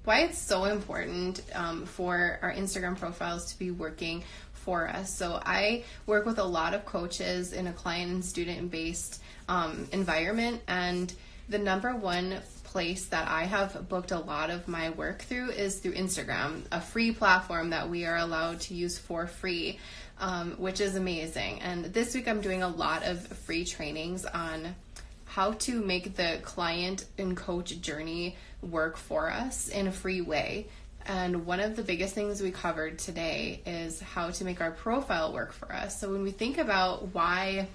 why it's so important for our Instagram profiles to be working for us. So I work with a lot of coaches in a client and student based environment, and the number one place that I have booked a lot of my work through is through Instagram, a free platform that we are allowed to use for free, which is amazing. And this week I'm doing a lot of free trainings on how to make the client and coach journey work for us in a free way. And one of the biggest things we covered today is how to make our profile work for us. So when we think about why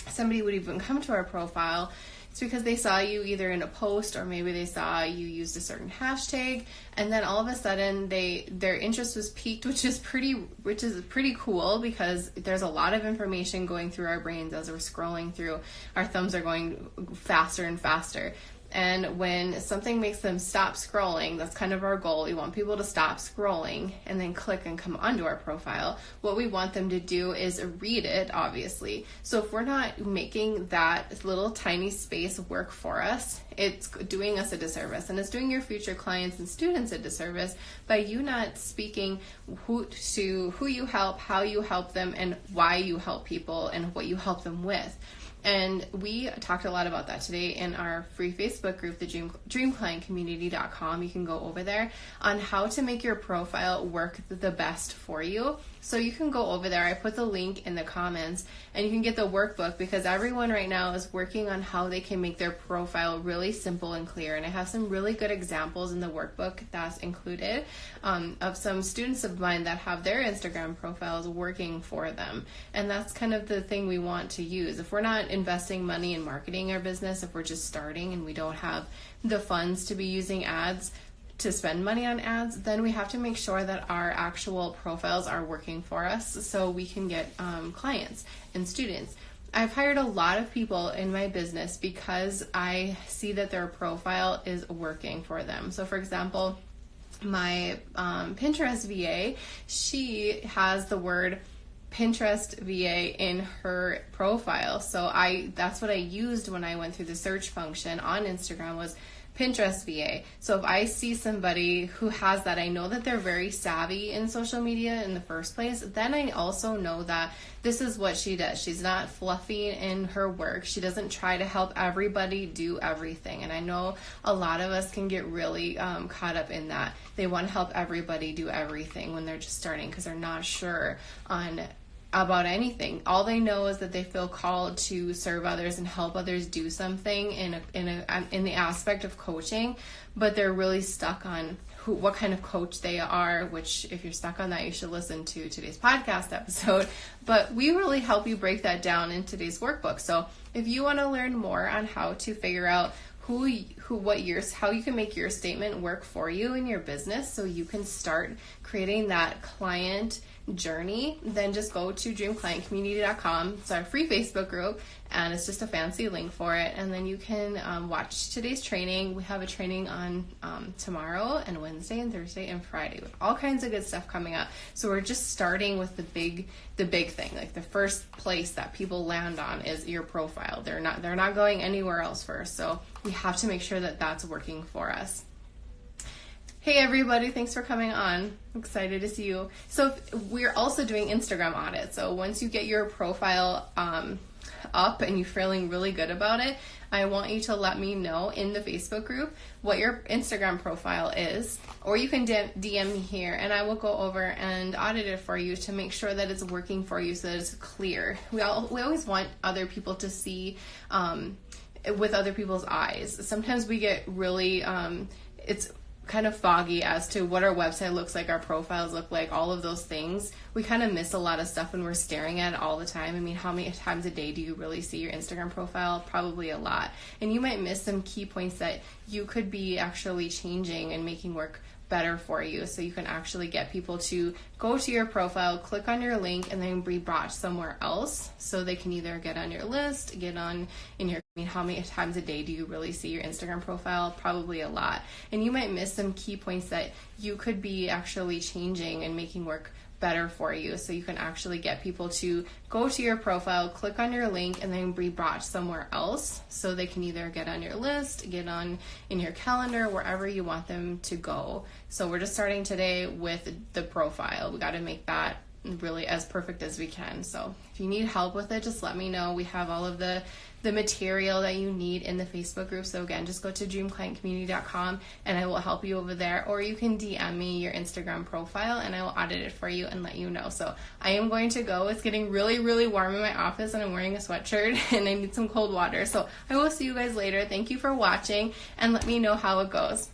somebody would even come to our profile, it's because they saw you either in a post or maybe they saw you used a certain hashtag, and then all of a sudden their interest was piqued, which is pretty cool, because there's a lot of information going through our brains as we're scrolling through. Our thumbs are going faster and faster. And when something makes them stop scrolling, that's kind of our goal. We want people to stop scrolling and then click and come onto our profile. What we want them to do is read it, obviously. So if we're not making that little tiny space work for us, it's doing us a disservice. And it's doing your future clients and students a disservice by you not speaking who you help, how you help them, and why you help people and what you help them with. And we talked a lot about that today in our free Facebook group, the dreamclientcommunity.com. You can go over there on how to make your profile work the best for you. So you can go over there. I put the link in the comments, and you can get the workbook, because everyone right now is working on how they can make their profile really simple and clear. And I have some really good examples in the workbook that's included of some students of mine that have their Instagram profiles working for them. And that's kind of the thing we want to use. If we're not investing money in marketing our business, if we're just starting and we don't have the funds to be using ads, to spend money on ads, then we have to make sure that our actual profiles are working for us so we can get clients and students. I've hired a lot of people in my business because I see that their profile is working for them. So for example, my Pinterest VA, she has the word Pinterest VA in her profile. So that's what I used when I went through the search function on Instagram, was Pinterest VA. So if I see somebody who has that, I know that they're very savvy in social media in the first place. Then I also know that this is what she does. She's not fluffy in her work. She doesn't try to help everybody do everything. And I know a lot of us can get really caught up in that. They want to help everybody do everything when they're just starting because they're not sure about anything. All they know is that they feel called to serve others and help others do something in the aspect of coaching, but they're really stuck on what kind of coach they are, which if you're stuck on that, you should listen to today's podcast episode. But we really help you break that down in today's workbook. So if you want to learn more on how to figure out how you can make your statement work for you in your business so you can start creating that client journey, then just go to dreamclientcommunity.com. It's our free Facebook group, and it's just a fancy link for it. And then you can watch today's training. We have a training on tomorrow and Wednesday and Thursday and Friday with all kinds of good stuff coming up. So we're just starting with the big thing. Like the first place that people land on is your profile. They're not going anywhere else first. So we have to make sure that that's working for us. Hey everybody, thanks for coming on. I'm excited to see you. So we're also doing Instagram audits. So once you get your profile up and you're feeling really good about it, I want you to let me know in the Facebook group what your Instagram profile is, or you can DM me here and I will go over and audit it for you to make sure that it's working for you so that it's clear. We always want other people to see with other people's eyes. Sometimes we get really, it's kind of foggy as to what our website looks like, our profiles look like, all of those things. We kind of miss a lot of stuff when we're staring at it all the time. I mean, how many times a day do you really see your Instagram profile? Probably a lot. And you might miss some key points that you could be actually changing and making work better for you, so you can actually get people to go to your profile, click on your link, and then be brought somewhere else so they can either get on your list, get on in your, I mean, how many times a day do you really see your Instagram profile? Probably a lot. And you might miss some key points that you could be actually changing and making work better for you, so you can actually get people to go to your profile, click on your link, and then be brought somewhere else, so they can either get on your list, get on in your calendar, wherever you want them to go. So we're just starting today with the profile. We got to make that really as perfect as we can. So if you need help with it, just let me know. We have all of the material that you need in the Facebook group. So again, just go to dreamclientcommunity.com and I will help you over there, or you can DM me your Instagram profile and I will audit it for you and let you know. So I am going to go. It's getting really, really warm in my office and I'm wearing a sweatshirt and I need some cold water. So I will see you guys later. Thank you for watching and let me know how it goes.